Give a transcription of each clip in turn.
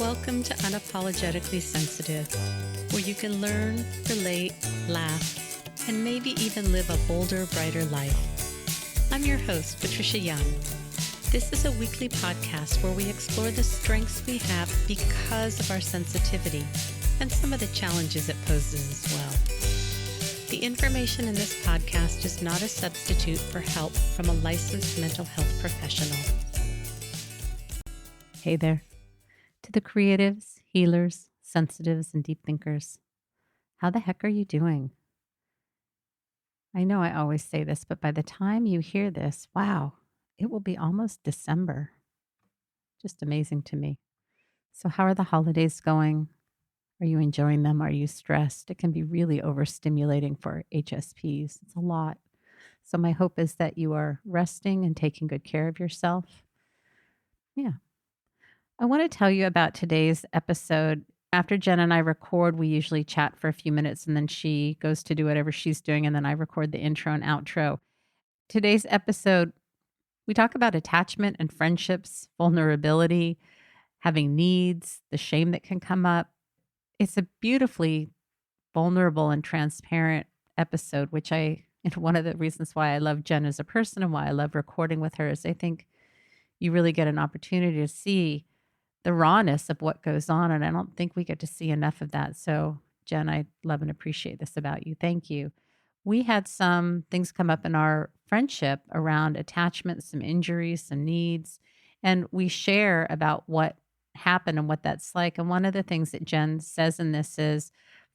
Welcome to Unapologetically Sensitive, where you can learn, relate, laugh, and maybe even live a bolder, brighter life. I'm your host, Patricia Young. This is a weekly podcast where we explore the strengths we have because of our sensitivity and some of the challenges it poses as well. The information in this podcast is not a substitute for help from a licensed mental health professional. Hey there. To the creatives, healers, sensitives, and deep thinkers, how the heck are you doing? I know I always say this, but by the time you hear this, wow, it will be almost December. Just amazing to me. So how are the holidays going? Are you enjoying them? Are you stressed? It can be really overstimulating for HSPs. It's a lot. So my hope is that you are resting and taking good care of yourself. Yeah. I want to tell you about today's episode. After Jen and I record, we usually chat for a few minutes and then she goes to do whatever she's doing and then I record the intro and outro. Today's episode, we talk about attachment and friendships, vulnerability, having needs, the shame that can come up. It's a beautifully vulnerable and transparent episode, which one of the reasons why I love Jen as a person and why I love recording with her is I think you really get an opportunity to see the rawness of what goes on. And I don't think we get to see enough of that. So Jen, I love and appreciate this about you. Thank you. We had some things come up in our friendship around attachment, some injuries, some needs, and we share about what happened and what that's like. And one of the things that Jen says in this is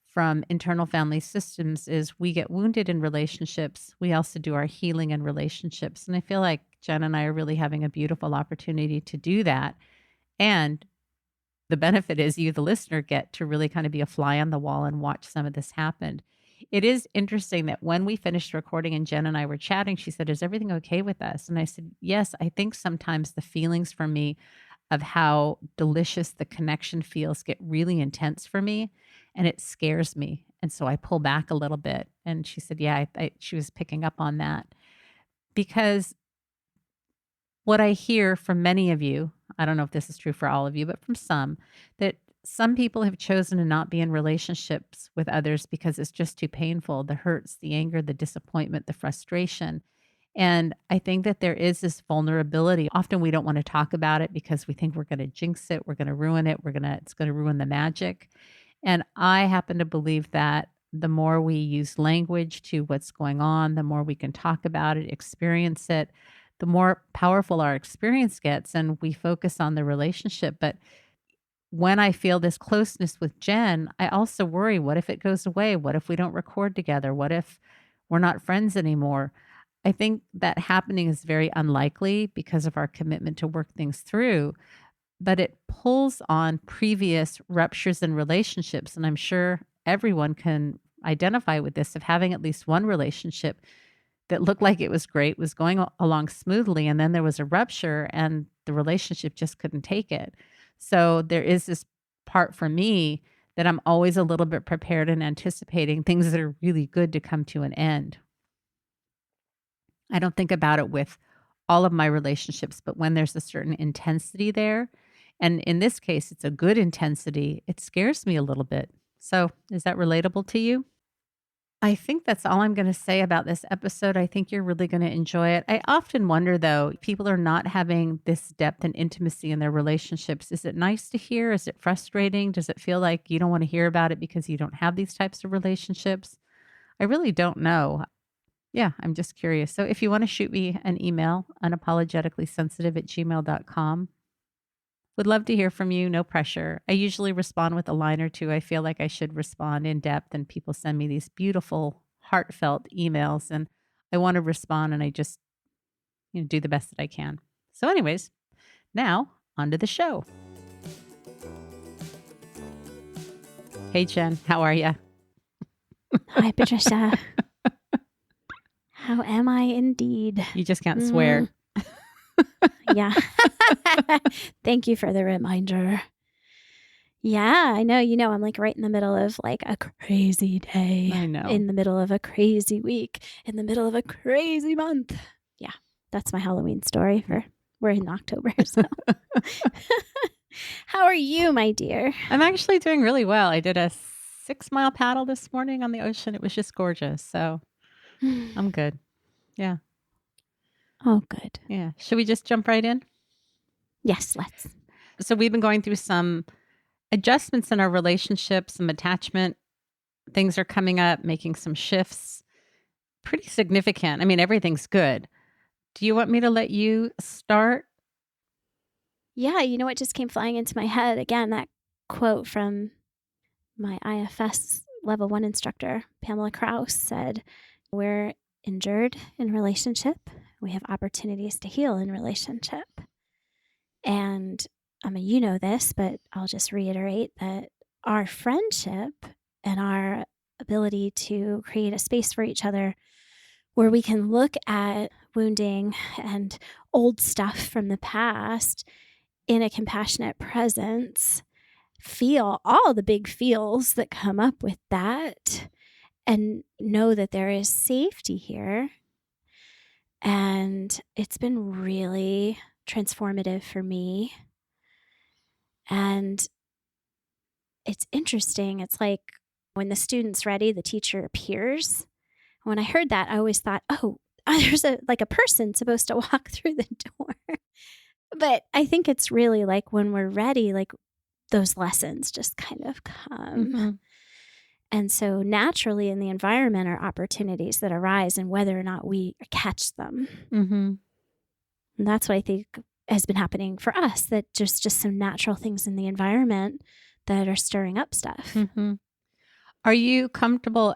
from internal family systems is we get wounded in relationships. We also do our healing in relationships. And I feel like Jen and I are really having a beautiful opportunity to do that. And the benefit is you, the listener, get to really kind of be a fly on the wall and watch some of this happen. It is interesting that when we finished recording and Jen and I were chatting, she said, "Is everything okay with us?" And I said, "Yes, I think sometimes the feelings for me of how delicious the connection feels get really intense for me and it scares me. And so I pull back a little bit." And she said, yeah, she was picking up on that because what I hear from many of you, I don't know if this is true for all of you, but from some, that some people have chosen to not be in relationships with others because it's just too painful, the hurts, the anger, the disappointment, the frustration. And I think that there is this vulnerability. Often we don't want to talk about it because we think we're going to jinx it, we're going to ruin it, it's going to ruin the magic. And I happen to believe that the more we use language to what's going on, the more we can talk about it, experience it, the more powerful our experience gets and we focus on the relationship. But when I feel this closeness with Jen, I also worry, what if it goes away? What if we don't record together? What if we're not friends anymore? I think that happening is very unlikely because of our commitment to work things through, but it pulls on previous ruptures in relationships. And I'm sure everyone can identify with this of having at least one relationship that looked like it was great, was going along smoothly, and then there was a rupture and the relationship just couldn't take it. So there is this part for me that I'm always a little bit prepared and anticipating things that are really good to come to an end. I don't think about it with all of my relationships, but when there's a certain intensity there, and in this case, it's a good intensity, it scares me a little bit. So is that relatable to you? I think that's all I'm going to say about this episode. I think you're really going to enjoy it. I often wonder, though, people are not having this depth and intimacy in their relationships. Is it nice to hear? Is it frustrating? Does it feel like you don't want to hear about it because you don't have these types of relationships? I really don't know. Yeah, I'm just curious. So if you want to shoot me an email, unapologeticallysensitive@gmail.com. Would love to hear from you. No pressure. I usually respond with a line or two. I feel like I should respond in depth, and people send me these beautiful, heartfelt emails, and I want to respond, and I just do the best that I can. So anyways, now on to the show. Hey, Jen, how are you? Hi, Patricia. How am I indeed? You just can't swear. Yeah. Thank you for the reminder. Yeah, I know. I'm like right in the middle of like a crazy day. I know. In the middle of a crazy week. In the middle of a crazy month. Yeah, that's my Halloween story. We're in October. So. How How are you, my dear? I'm actually doing really well. I did a 6-mile paddle this morning on the ocean. It was just gorgeous. So I'm good. Yeah. Oh, good. Yeah. Should we just jump right in? Yes, let's. So we've been going through some adjustments in our relationship, some attachment. Things are coming up, making some shifts. Pretty significant. I mean, everything's good. Do you want me to let you start? Yeah, you know what just came flying into my head? Again, that quote from my IFS level 1 instructor, Pamela Kraus, said, "We're injured in relationship. We have opportunities to heal in relationship." And I mean, you know this, but I'll just reiterate that our friendship and our ability to create a space for each other where we can look at wounding and old stuff from the past in a compassionate presence, feel all the big feels that come up with that, and know that there is safety here. And it's been really transformative for me. And it's interesting. It's like when the student's ready, the teacher appears. When I heard that, I always thought, oh, there's a person supposed to walk through the door. But I think it's really like when we're ready, like those lessons just kind of come. Mm-hmm. And so naturally in the environment are opportunities that arise and whether or not we catch them. Mm-hmm. And that's what I think has been happening for us, that just some natural things in the environment that are stirring up stuff. Mm-hmm. Are you comfortable,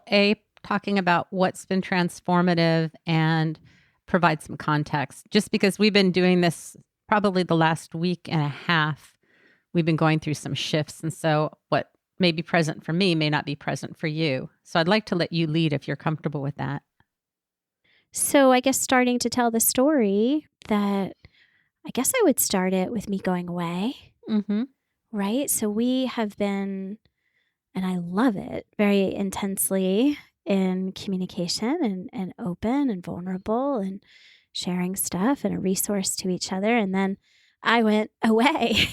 talking about what's been transformative and provide some context? Just because we've been doing this probably the last week and a half, we've been going through some shifts. And so what may be present for me may not be present for you. So I'd like to let you lead if you're comfortable with that. So I guess starting to tell the story that I guess I would start it with me going away, Mm-hmm. right? So we have been, and I love it, very intensely in communication and open and vulnerable and sharing stuff and a resource to each other. And then I went away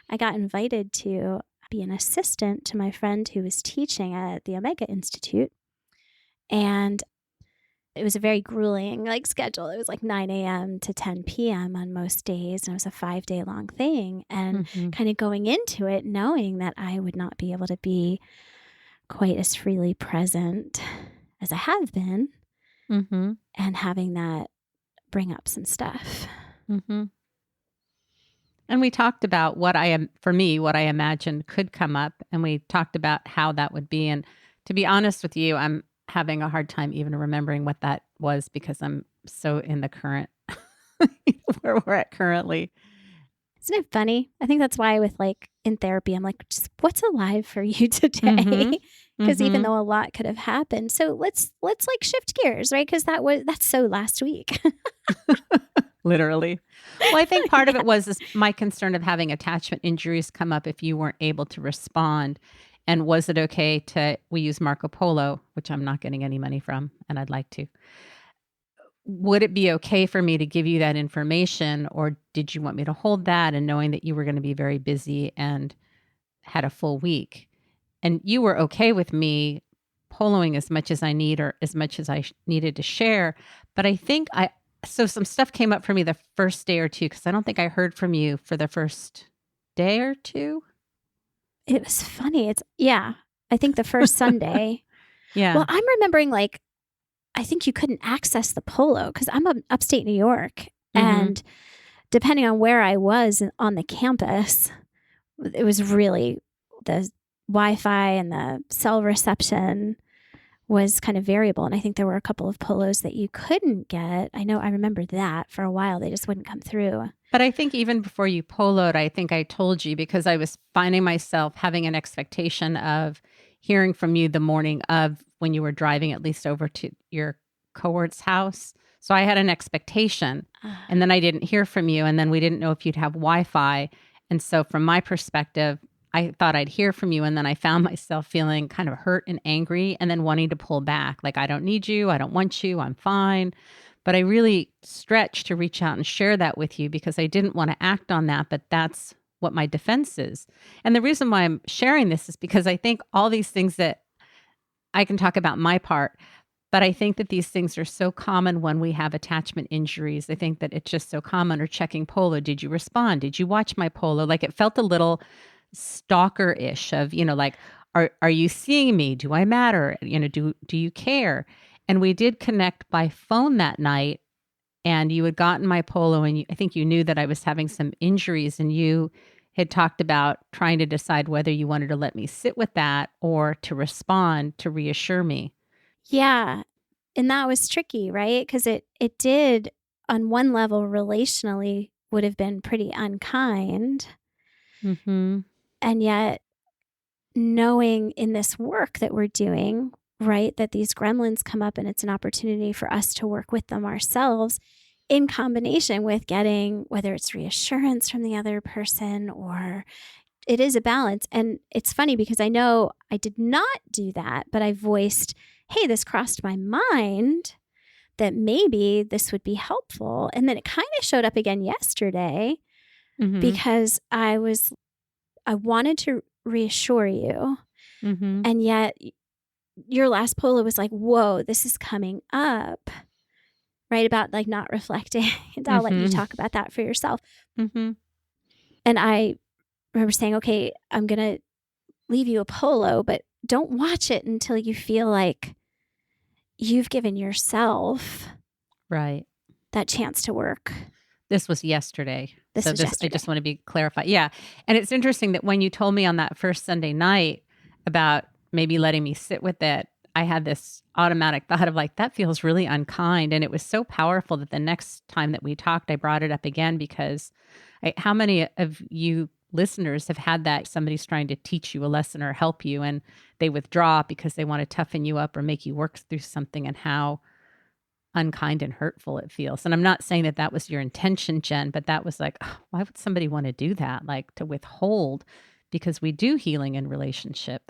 I got invited to be an assistant to my friend who was teaching at the Omega Institute. And it was a very grueling schedule. It was like 9 a.m. to 10 p.m. on most days. And it was a 5-day long thing. And Mm-hmm. kind of going into it, knowing that I would not be able to be quite as freely present as I have been, Mm-hmm. and having that bring up some stuff. Mm-hmm. And we talked about what I imagined could come up. And we talked about how that would be. And to be honest with you, I'm having a hard time even remembering what that was because I'm so in the current where we're at currently. Isn't it funny? I think that's why in therapy, I'm like, just what's alive for you today? Mm-hmm. Because even Mm-hmm. though a lot could have happened, so let's shift gears, right? Because that's so last week. Literally. Well, I think part of Yeah. it was my concern of having attachment injuries come up if you weren't able to respond. And was it okay we use Marco Polo, which I'm not getting any money from, and I'd like to. Would it be okay for me to give you that information, or did you want me to hold that and knowing that you were going to be very busy and had a full week? And you were okay with me poloing as much as I need or as much as I needed to share. But I think so some stuff came up for me the first day or two because I don't think I heard from you for the first day or two. It was funny. I think the first Sunday. Well, Yeah. I'm remembering I think you couldn't access the polo because I'm upstate New York, Mm-hmm. and depending on where I was on the campus, it was really the Wi-Fi and the cell reception was kind of variable. And I think there were a couple of polos that you couldn't get. I remember that for a while. They just wouldn't come through. But I think even before you poloed, I think I told you because I was finding myself having an expectation of hearing from you the morning of when you were driving at least over to your cohort's house. So I had an expectation and then I didn't hear from you. And then we didn't know if you'd have Wi-Fi. And so from my perspective, I thought I'd hear from you. And then I found myself feeling kind of hurt and angry and then wanting to pull back. Like, I don't need you. I don't want you. I'm fine. But I really stretched to reach out and share that with you because I didn't want to act on that. But that's what my defense is. And the reason why I'm sharing this is because I think all these things that I can talk about my part, but I think that these things are so common when we have attachment injuries. I think that it's just so common. Or checking polo. Did you respond? Did you watch my polo? Like it felt a little stalker-ish of, like, are you seeing me? Do I matter? Do you care? And we did connect by phone that night, and you had gotten my polo, and I think you knew that I was having some injuries, and you had talked about trying to decide whether you wanted to let me sit with that or to respond to reassure me. Yeah, and that was tricky, right? Because it did, on one level, relationally, would have been pretty unkind, Mhm. and yet knowing in this work that we're doing, right, that these gremlins come up and it's an opportunity for us to work with them ourselves in combination with getting, whether it's reassurance from the other person, or it is a balance. And it's funny because I know I did not do that, but I voiced, hey, this crossed my mind that maybe this would be helpful. And then it kind of showed up again yesterday Mhm. because I wanted to reassure you. Mhm. And yet your last polo was like, whoa, this is coming up, right? About like not reflecting. And I'll let you Mhm. talk about that for yourself. Mhm. And I remember saying, okay, I'm going to leave you a polo, but don't watch it until you feel like you've given yourself Right. that chance to work. This was yesterday. This So was this I just yesterday. want to be clarified. Yeah. And it's interesting that when you told me on that first Sunday night about maybe letting me sit with it, I had this automatic thought of like, that feels really unkind. And it was so powerful that the next time that we talked, I brought it up again because how many of you listeners have had that somebody's trying to teach you a lesson or help you and they withdraw because they want to toughen you up or make you work through something, and how unkind and hurtful it feels. And I'm not saying that that was your intention, Jen, but that was like, "Ugh, why would somebody want to do that? Like to withhold, because we do healing in relationship.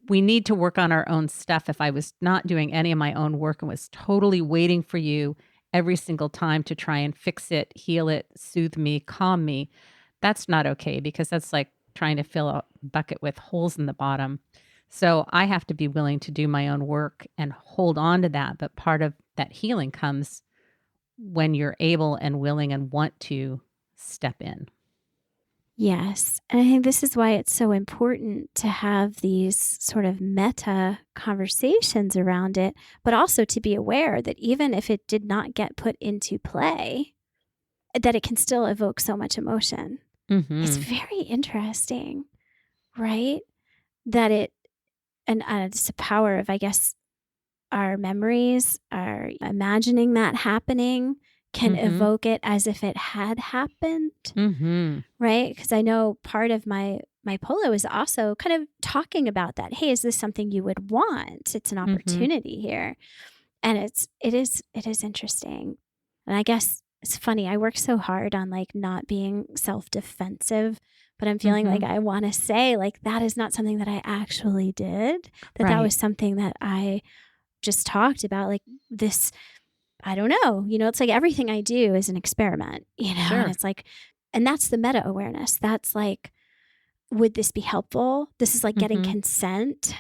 We need to work on our own stuff. If I was not doing any of my own work and was totally waiting for you every single time to try and fix it, heal it, soothe me, calm me, that's not okay, because that's like trying to fill a bucket with holes in the bottom. So I have to be willing to do my own work and hold on to that. But part of that healing comes when you're able and willing and want to step in. Yes. And I think this is why it's so important to have these sort of meta conversations around it, but also to be aware that even if it did not get put into play, that it can still evoke so much emotion. It's Mhm. very interesting, right? That it, and it's the power of, I guess, our memories, our imagining that happening can Mhm. evoke it as if it had happened, Mhm. right? Because I know part of my polo is also kind of talking about that. Hey, is this something you would want? It's an Mhm. opportunity here. And it is interesting. And I guess it's funny. I work so hard on like not being self-defensive, but I'm feeling like Mhm. I want to say like that is not something that I actually did. That Right. was something that I just talked about, like this, I don't know, it's like everything I do is an experiment, and Sure. it's like, and that's the meta awareness. That's like, would this be helpful? This is like getting Mhm. consent,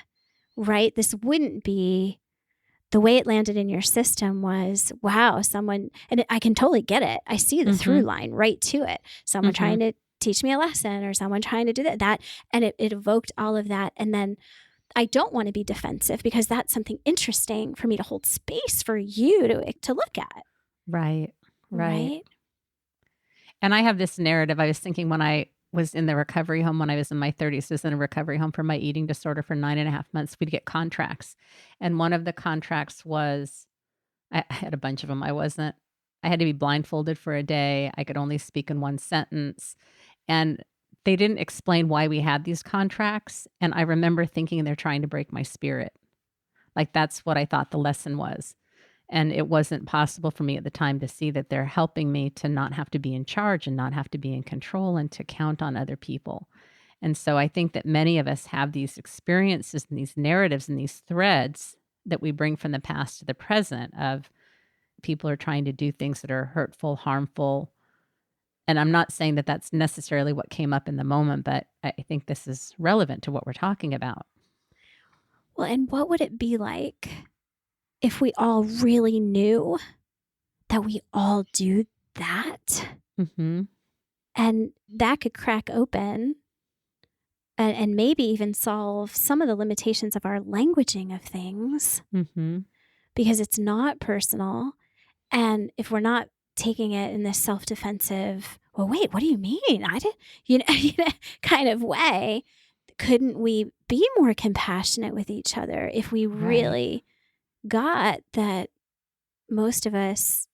right? This wouldn't be the way it landed in your system was, wow, someone, and I can totally get it. I see the through Mhm. line right to it. Someone trying Mhm. to teach me a lesson or someone trying to do that, and it evoked all of that. And then I don't want to be defensive because that's something interesting for me to hold space for you to look at, Right. Right. right? And I have this narrative. I was thinking when I was in the recovery home when I was in my 30s, I was in a recovery home for my eating disorder for 9.5 months. We'd get contracts. And one of the contracts was, I had a bunch of them. I had to be blindfolded for a day. I could only speak in one sentence. And they didn't explain why we had these contracts. And I remember thinking they're trying to break my spirit. Like that's what I thought the lesson was. And it wasn't possible for me at the time to see that they're helping me to not have to be in charge and not have to be in control and to count on other people. And so I think that many of us have these experiences and these narratives and these threads that we bring from the past to the present of people are trying to do things that are hurtful, harmful, And I'm not saying that that's necessarily what came up in the moment, but I think this is relevant to what we're talking about. Well, and what would it be like if we all really knew that we all do that? Mm-hmm. And that could crack open and maybe even solve some of the limitations of our languaging of things Mm-hmm. because it's not personal. And if we're not taking it in this self-defensive, well, wait, what do you mean? I didn't, kind of way, couldn't we be more compassionate with each other if we Right. really got that most of us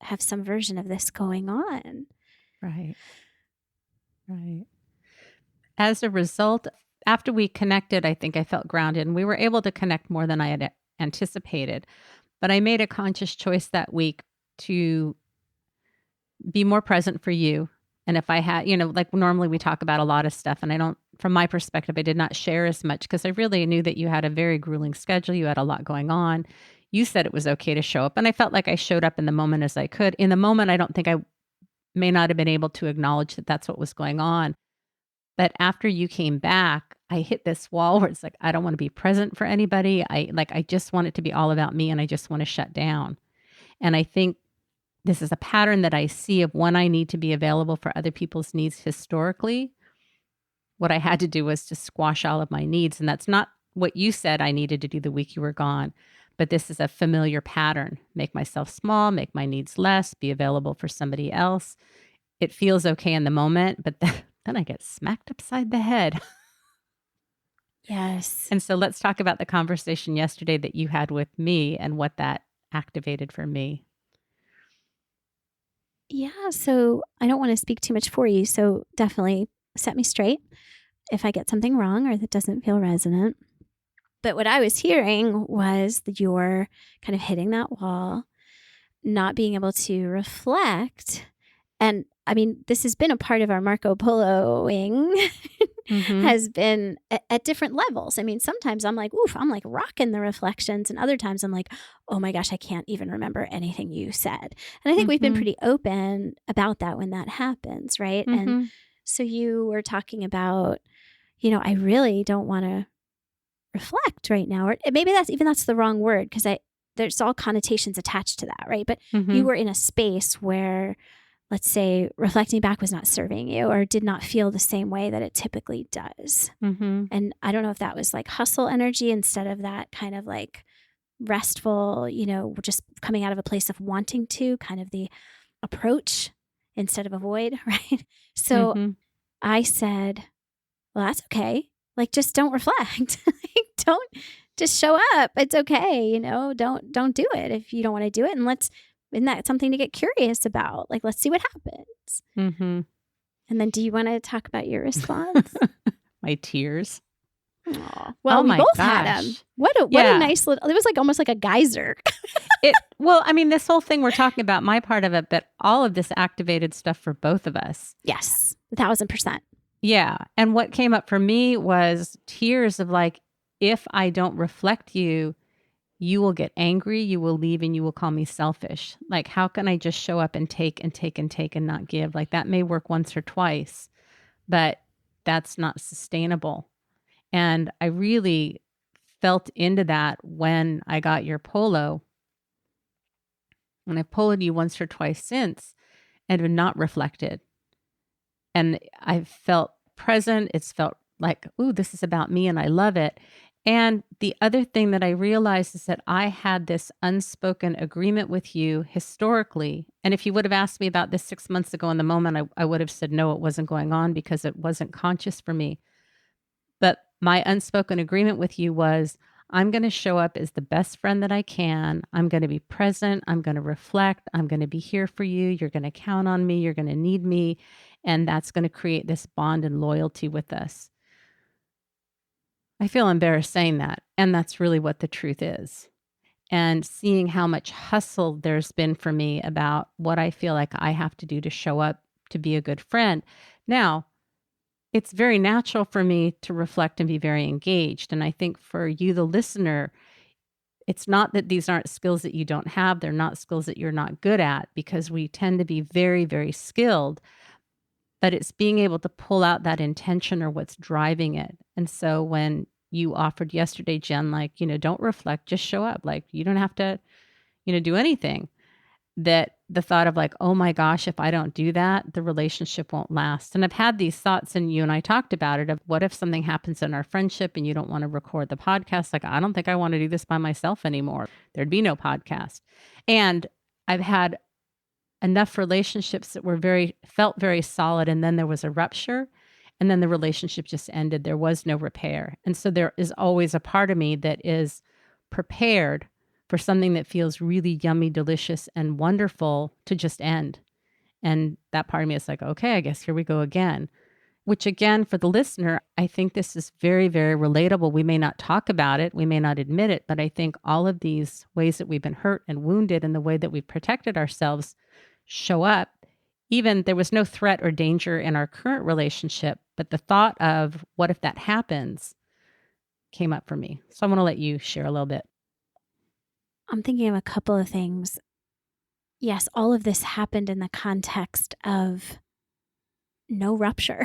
have some version of this going on? Right. Right. As a result, after we connected, I think I felt grounded and we were able to connect more than I had anticipated. But I made a conscious choice that week to be more present for you. And if I had, like normally we talk about a lot of stuff, and I don't, from my perspective, I did not share as much because I really knew that you had a very grueling schedule. You had a lot going on. You said it was okay to show up. And I felt like I showed up in the moment as I could. In the moment, I don't think I may not have been able to acknowledge that that's what was going on. But after you came back, I hit this wall where it's like, I don't want to be present for anybody. I just want it to be all about me and I just want to shut down. And I think this is a pattern that I see of when I need to be available for other people's needs historically. What I had to do was to squash all of my needs. And that's not what you said I needed to do the week you were gone. But this is a familiar pattern. Make myself small, make my needs less, be available for somebody else. It feels okay in the moment, but then I get smacked upside the head. Yes. And so let's talk about the conversation yesterday that you had with me and what that activated for me. Yeah. So I don't want to speak too much for you. So definitely set me straight if I get something wrong or that doesn't feel resonant. But what I was hearing was that you're kind of hitting that wall, not being able to reflect. And I mean, this has been a part of our Marco Poloing Mhm. has been at different levels. I mean, sometimes I'm like, oof, I'm like rocking the reflections. And other times I'm like, oh my gosh, I can't even remember anything you said. And I think we've been Mhm. pretty open about that when that happens, right? And Mhm. so you were talking about, I really don't want to reflect right now, or maybe that's the wrong word because I there's all connotations attached to that, right? But you Mhm. were in a space where, let's say, reflecting back was not serving you or did not feel the same way that it typically does. Mhm. And I don't know if that was like hustle energy instead of that kind of like restful, just coming out of a place of wanting to, kind of the approach instead of avoid, right? So Mhm. I said, well, that's okay. Like, just don't reflect. Like, don't just show up. It's okay. Don't do it if you don't want to do it. And isn't that something to get curious about? Like, let's see what happens. Mhm. And then do you want to talk about your response? My tears. Oh, well, Oh we my both had them. gosh. What a Yeah. nice little, it was like almost like a geyser. Well, I mean, this whole thing we're talking about, my part of it, but all of this activated stuff for both of us. Yes, 1,000%. Yeah. And what came up for me was tears of like, if I don't reflect you, you will get angry, you will leave, and you will call me selfish. Like, how can I just show up and take and take and take and not give? Like, that may work once or twice, but that's not sustainable. And I really felt into that when I got your polo. And I've poloed you once or twice since and have not reflected. And I've felt present. It's felt like, ooh, this is about me and I love it. And the other thing that I realized is that I had this unspoken agreement with you historically. And if you would have asked me about this 6 months ago in the moment, I would have said, no, it wasn't going on because it wasn't conscious for me. But my unspoken agreement with you was I'm going to show up as the best friend that I can. I'm going to be present. I'm going to reflect. I'm going to be here for you. You're going to count on me. You're going to need me. And that's going to create this bond and loyalty with us. I feel embarrassed saying that. And that's really what the truth is. And seeing how much hustle there's been for me about what I feel like I have to do to show up to be a good friend. Now, it's very natural for me to reflect and be very engaged. And I think for you, the listener, it's not that these aren't skills that you don't have. They're not skills that you're not good at, because we tend to be very, very skilled, but it's being able to pull out that intention or what's driving it. And so when you offered yesterday, Jen, like, don't reflect, just show up. Like, you don't have to, do anything. That the thought of like, oh my gosh, if I don't do that, the relationship won't last. And I've had these thoughts, and you and I talked about it, of what if something happens in our friendship and you don't want to record the podcast? Like, I don't think I want to do this by myself anymore. There'd be no podcast. And I've had enough relationships that felt very solid. And then there was a rupture, and then the relationship just ended. There was no repair. And so there is always a part of me that is prepared for something that feels really yummy, delicious, and wonderful to just end. And that part of me is like, okay, I guess here we go again. Which again, for the listener, I think this is very, very relatable. We may not talk about it, we may not admit it, but I think all of these ways that we've been hurt and wounded and the way that we've protected ourselves show up. Even there was no threat or danger in our current relationship, but the thought of what if that happens came up for me. So I want to let you share a little bit. I'm thinking of a couple of things. Yes, all of this happened in the context of no rupture.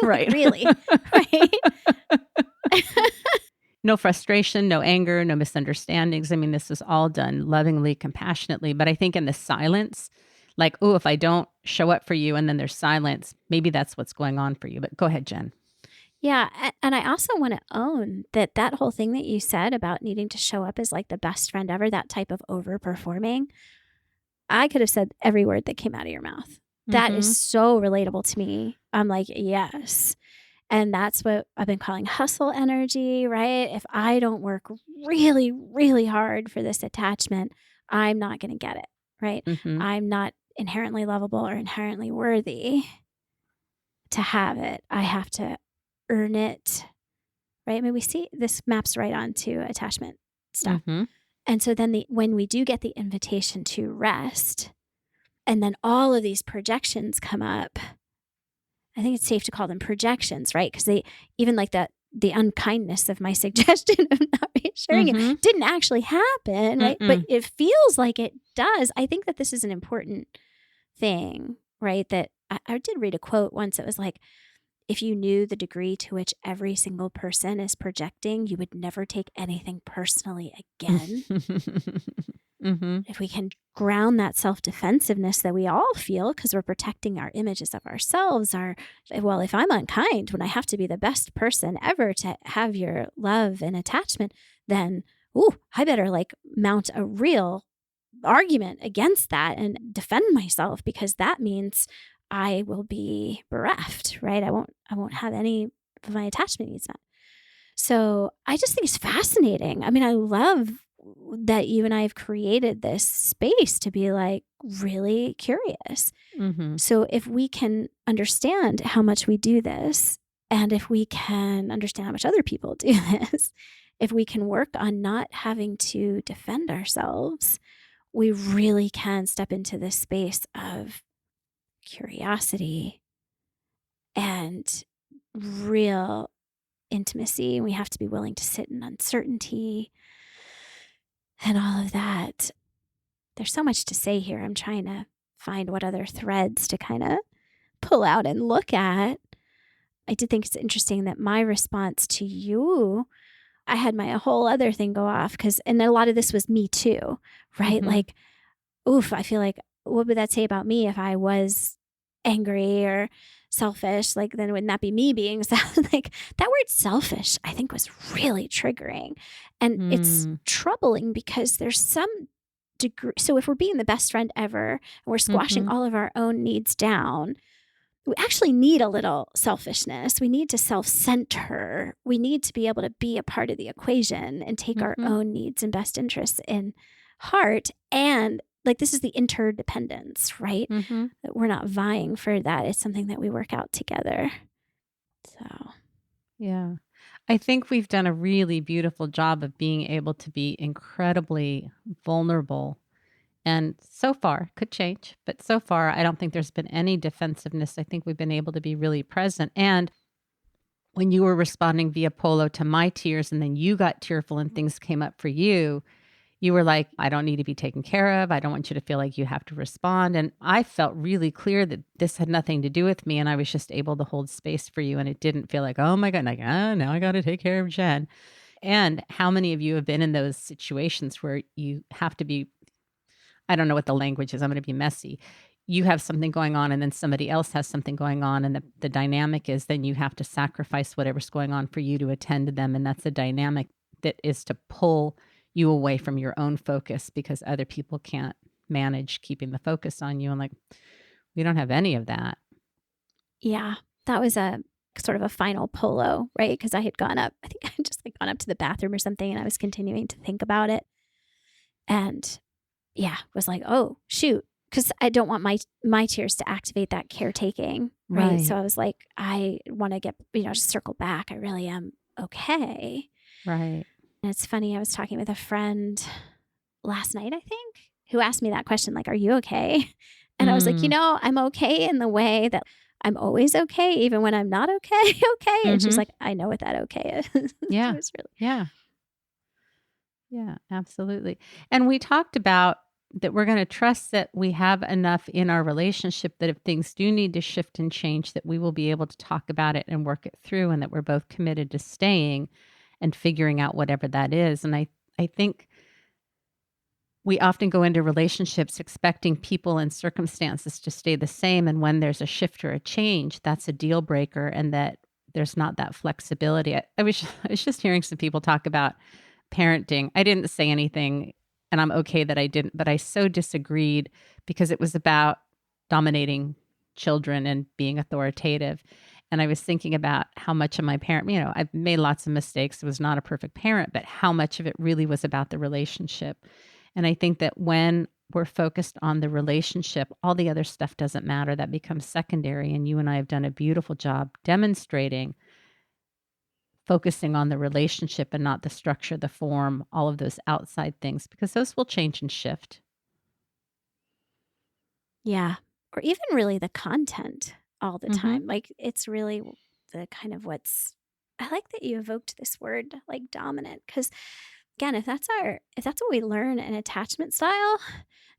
Right. Really, right? No frustration, no anger, no misunderstandings. I mean, this was all done lovingly, compassionately. But I think in the silence, like, oh, if I don't show up for you and then there's silence, maybe that's what's going on for you. But go ahead, Jen. Yeah. And I also want to own that whole thing that you said about needing to show up as like the best friend ever, that type of overperforming. I could have said every word that came out of your mouth. That is so relatable to me. I'm like, yes. And that's what I've been calling hustle energy, right? If I don't work really, really hard for this attachment, I'm not going to get it, right? Mm-hmm. I'm not inherently lovable or inherently worthy to have it. I have to earn it, right? I mean, we see this maps right onto attachment stuff. Mm-hmm. And so then when we do get the invitation to rest, and then all of these projections come up, I think it's safe to call them projections, right? Because they, even like the unkindness of my suggestion of not reassuring it didn't actually happen, right? But it feels like it does. I think that this is an important thing, right? That I did read a quote once. It was like, if you knew the degree to which every single person is projecting, you would never take anything personally again. If we can ground that self-defensiveness that we all feel because we're protecting our images of ourselves, if I'm unkind when I have to be the best person ever to have your love and attachment, then, I better like mount a real argument against that and defend myself, because that means I will be bereft, right? I won't have any of my attachment needs met. So I just think it's fascinating. I mean, I love that you and I have created this space to be like really curious. So if we can understand how much we do this, and if we can understand how much other people do this, if we can work on not having to defend ourselves, we really can step into this space of curiosity and real intimacy. We have to be willing to sit in uncertainty and all of that. There's so much to say here. I'm trying to find what other threads to kind of pull out and look at. I did think it's interesting that my response to you, I had my whole other thing go off and a lot of this was me too, right? Like, I feel like, what would that say about me if I was angry or selfish? Like, then wouldn't that be me being like that word selfish, I think, was really triggering. And it's troubling because there's some degree. So if we're being the best friend ever and we're squashing all of our own needs down, we actually need a little selfishness. We need to self-center. We need to be able to be a part of the equation and take our own needs and best interests in heart. And like, this is the interdependence, right? That we're not vying for that. It's something that we work out together. So, yeah. I think we've done a really beautiful job of being able to be incredibly vulnerable. And so far, could change, but so far, I don't think there's been any defensiveness. I think we've been able to be really present. And when you were responding via Polo to my tears, and then you got tearful and things came up for you, You were like, I don't need to be taken care of. I don't want you to feel like you have to respond. And I felt really clear that this had nothing to do with me. And I was just able to hold space for you. And it didn't feel like, oh my God, like, now I got to take care of Jen. And how many of you have been in those situations where you have to be, I don't know what the language is, I'm going to be messy. You have something going on and then somebody else has something going on. And the dynamic is then you have to sacrifice whatever's going on for you to attend to them. And that's a dynamic that is to pull you away from your own focus because other people can't manage keeping the focus on you. And like, we don't have any of that. Yeah, that was a sort of a final polo, right? Because I had gone up, I think I had just like gone up to the bathroom or something and I was continuing to think about it. And yeah, was like, oh, shoot. Because I don't want my tears to activate that caretaking, right? So Right. I was like, I want to get, just circle back. I really am okay. Right. And it's funny, I was talking with a friend last night, I think, who asked me that question, like, "Are you okay?" And I was like, Mm. I'm okay in the way that I'm always okay, even when I'm not okay, okay. And she's Mm-hmm. like, I know what that okay is. It Yeah. was really, Yeah. Yeah, absolutely. And we talked about that we're going to trust that we have enough in our relationship that if things do need to shift and change, that we will be able to talk about it and work it through, and that we're both committed to staying and figuring out whatever that is. And I think we often go into relationships expecting people and circumstances to stay the same. And when there's a shift or a change, that's a deal breaker, and that there's not that flexibility. I was just hearing some people talk about parenting. I didn't say anything, and I'm okay that I didn't, but I so disagreed because it was about dominating children and being authoritative. And I was thinking about how much of my I've made lots of mistakes. I was not a perfect parent, but how much of it really was about the relationship. And I think that when we're focused on the relationship, all the other stuff doesn't matter. That becomes secondary. And you and I have done a beautiful job demonstrating focusing on the relationship and not the structure, the form, all of those outside things, because those will change and shift. yeah. Or even really the content all the Mhm. time. Like, it's really the kind of I like that you evoked this word, like dominant, because again, if that's what we learn in attachment style,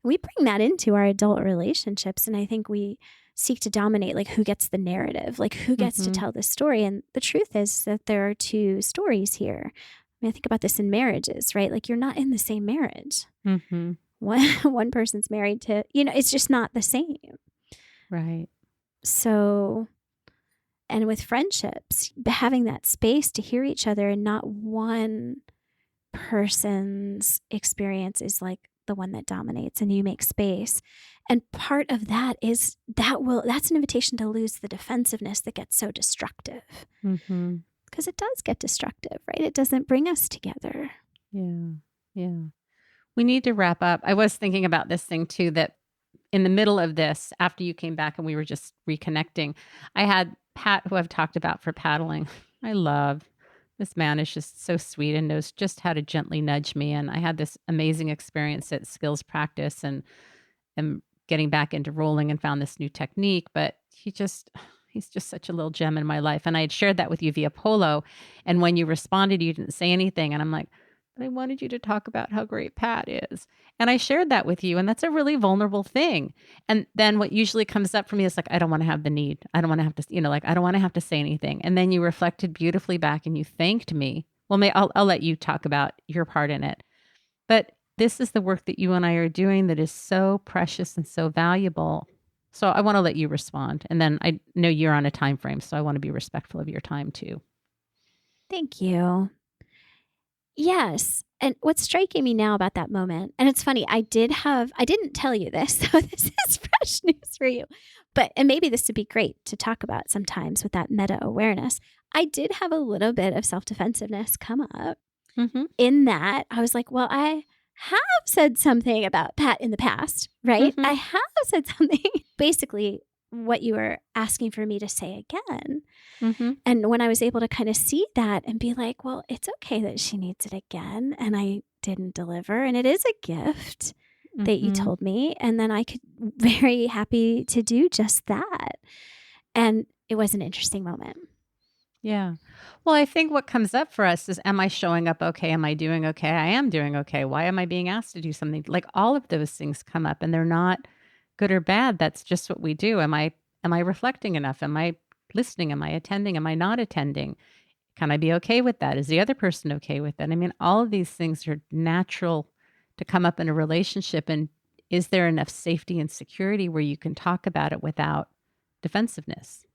we bring that into our adult relationships. And I think we seek to dominate, like, who gets the narrative, like, who gets to Mhm. tell the story. And the truth is that there are two stories here. I mean, I think about this in marriages, right? Like, you're not in the same marriage. Mhm. One person's married to, it's just not the same. Right. So, and with friendships, having that space to hear each other and not one person's experience is like the one that dominates and you make space. And part of that is that's an invitation to lose the defensiveness that gets so destructive Mhm. because it does get destructive, right? It doesn't bring us together. Yeah. Yeah. We need to wrap up. I was thinking about this thing too, that in the middle of this, after you came back and we were just reconnecting, I had Pat, who I've talked about for paddling. I love this man is just so sweet and knows just how to gently nudge me. And I had this amazing experience at skills practice and am getting back into rolling and found this new technique. But he's just such a little gem in my life. And I had shared that with you via Polo. And when you responded, you didn't say anything. And I'm like, but I wanted you to talk about how great Pat is. And I shared that with you. And that's a really vulnerable thing. And then what usually comes up for me is like, I don't want to have the need. I don't want to have to, like, I don't want to have to say anything. And then you reflected beautifully back and you thanked me. Well, I'll let you talk about your part in it. But this is the work that you and I are doing that is so precious and so valuable. So I want to let you respond. And then I know you're on a time frame, so I want to be respectful of your time too. Thank you. Yes. And what's striking me now about that moment, and it's funny, I didn't tell you this, so this is fresh news for you. And maybe this would be great to talk about sometimes with that meta awareness. I did have a little bit of self defensiveness come up Mhm. in that I was like, well, I have said something about Pat in the past, right? I Mhm. have said something, basically what you were asking for me to say again. Mhm. And when I was able to kind of see that and be like, well, it's okay that she needs it again. And I didn't deliver. And it is a gift that you Mhm. told me. And then I could very happy to do just that. And it was an interesting moment. Yeah. Well, I think what comes up for us is, am I showing up okay? Am I doing okay? I am doing okay. Why am I being asked to do something? Like all of those things come up and they're not good or bad. That's just what we do. Am I reflecting enough? Am I listening? Am I attending? Am I not attending? Can I be okay with that? Is the other person okay with that? I mean, all of these things are natural to come up in a relationship. And is there enough safety and security where you can talk about it without defensiveness?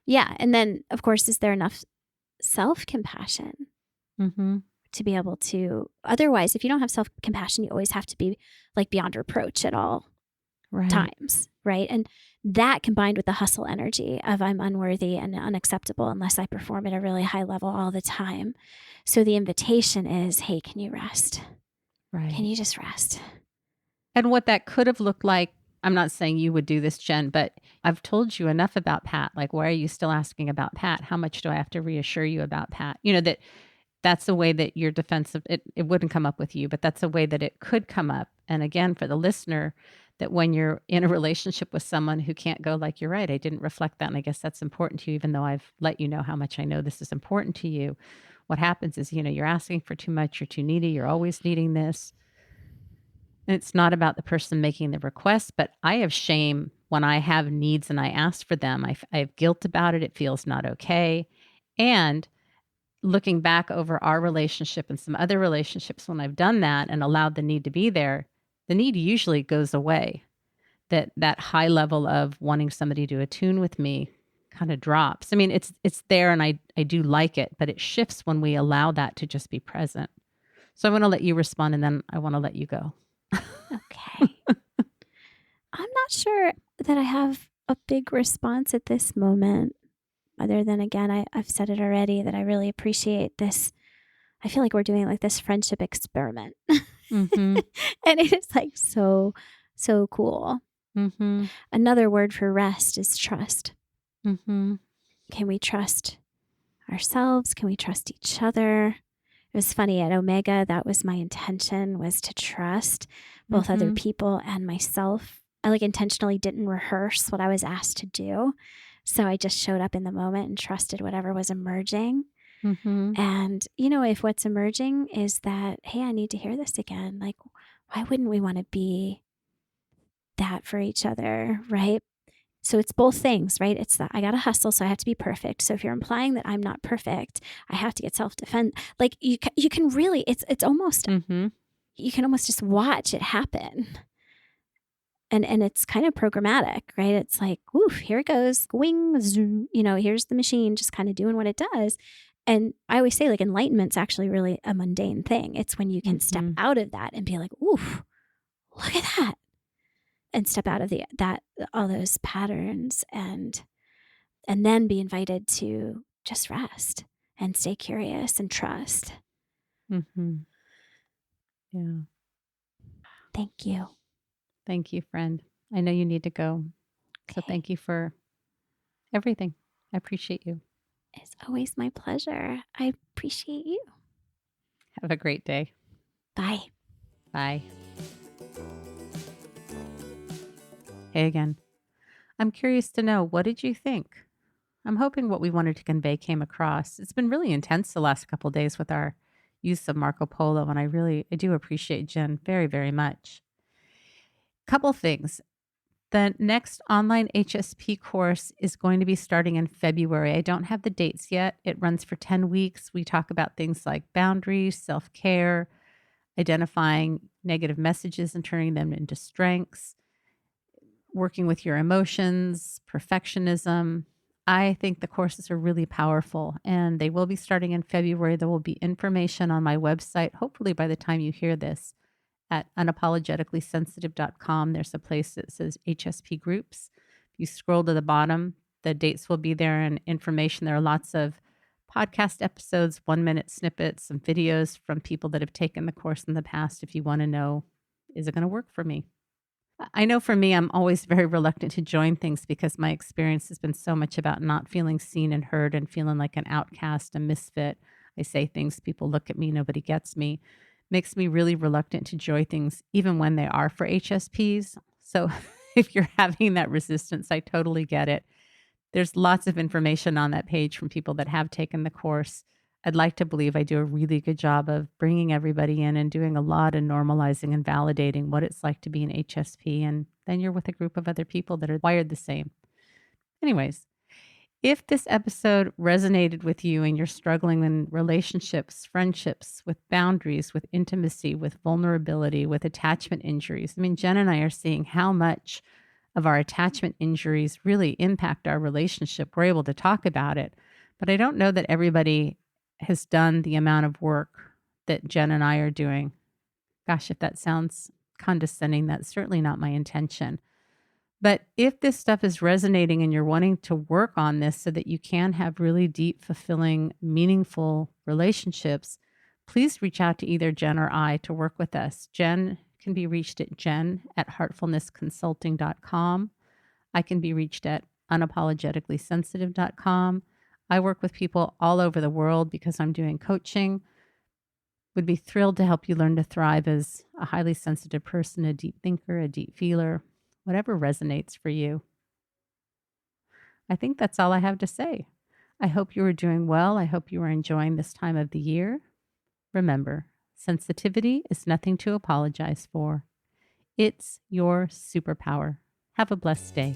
Yeah. And then, of course, is there enough self compassion Mm-hmm. to be able to? Otherwise, if you don't have self compassion, you always have to be like beyond reproach at all Right. times, right? And that combined with the hustle energy of I'm unworthy and unacceptable unless I perform at a really high level all the time. So the invitation is, hey, can you rest? Can Right. you just rest? And what that could have looked like, I'm not saying you would do this, Jen, but I've told you enough about Pat. Like, why are you still asking about Pat? How much do I have to reassure you about Pat? That's the way that your defensive, it wouldn't come up with you, but that's a way that it could come up. And again, for the listener, that when you're in a relationship with someone who can't go like, you're right, I didn't reflect that. And I guess that's important to you, even though I've let you know how much I know this is important to you. What happens is, you're asking for too much, you're too needy, you're always needing this. And it's not about the person making the request, but I have shame when I have needs and I ask for them. I have guilt about it. It feels not okay. And looking back over our relationship and some other relationships, when I've done that and allowed the need to be there, the need usually goes away. That high level of wanting somebody to attune with me kind of drops. I mean, it's there and I do like it, but it shifts when we allow that to just be present. So I want to let you respond and then I want to let you go. Okay. I'm not sure that I have a big response at this moment, other than, again, I've said it already that I really appreciate this. I feel like we're doing like this friendship experiment. Mhm. And it is like so, so cool. Mhm. Another word for rest is trust. Mhm. Can we trust ourselves? Can we trust each other? It was funny at Omega, that was my intention, was to trust both other Mhm. people and myself. I like intentionally didn't rehearse what I was asked to do. So I just showed up in the moment and trusted whatever was emerging. Mhm. And, if what's emerging is that, hey, I need to hear this again, like, why wouldn't we want to be that for each other? Right. So it's both things, right? It's that I got to hustle, so I have to be perfect. So if you're implying that I'm not perfect, I have to get self defense. Like you can really, it's almost, Mhm. you can almost just watch it happen. And it's kind of programmatic, right? It's like, oof, here it goes, wing, zoom, here's the machine just kind of doing what it does. And I always say, like, enlightenment's actually really a mundane thing. It's when you can step Mhm. out of that and be like, oof, look at that. And step out of the that all those patterns and then be invited to just rest and stay curious and trust. Mhm. Yeah. Thank you. Thank you, friend. I know you need to go. So Okay. thank you for everything. I appreciate you. It's always my pleasure. I appreciate you. Have a great day. Bye. Bye. Hey again. I'm curious to know, what did you think? I'm hoping what we wanted to convey came across. It's been really intense the last couple of days with our use of Marco Polo, and I do appreciate Jen very, very much. Couple things. The next online HSP course is going to be starting in February. I don't have the dates yet. It runs for 10 weeks. We talk about things like boundaries, self care, identifying negative messages and turning them into strengths, working with your emotions, perfectionism. I think the courses are really powerful and they will be starting in February. There will be information on my website, hopefully by the time you hear this, at unapologeticallysensitive.com. There's a place that says HSP groups. If you scroll to the bottom, the dates will be there and information. There are lots of podcast episodes, 1 minute snippets, some videos from people that have taken the course in the past if you want to know, is it going to work for me? I know for me, I'm always very reluctant to join things because my experience has been so much about not feeling seen and heard and feeling like an outcast, a misfit. I say things, people look at me, nobody gets me. Makes me really reluctant to join things, even when they are for HSPs. So if you're having that resistance, I totally get it. There's lots of information on that page from people that have taken the course. I'd like to believe I do a really good job of bringing everybody in and doing a lot of normalizing and validating what it's like to be an HSP. And then you're with a group of other people that are wired the same. Anyways, if this episode resonated with you and you're struggling in relationships, friendships, with boundaries, with intimacy, with vulnerability, with attachment injuries, I mean, Jen and I are seeing how much of our attachment injuries really impact our relationship. We're able to talk about it, but I don't know that everybody has done the amount of work that Jen and I are doing. Gosh, if that sounds condescending, that's certainly not my intention. But if this stuff is resonating and you're wanting to work on this so that you can have really deep, fulfilling, meaningful relationships, please reach out to either Jen or I to work with us. Jen can be reached at jen@heartfulnessconsulting.com. I can be reached at unapologeticallysensitive.com. I work with people all over the world because I'm doing coaching. Would be thrilled to help you learn to thrive as a highly sensitive person, a deep thinker, a deep feeler, whatever resonates for you. I think that's all I have to say. I hope you are doing well. I hope you are enjoying this time of the year. Remember, sensitivity is nothing to apologize for. It's your superpower. Have a blessed day.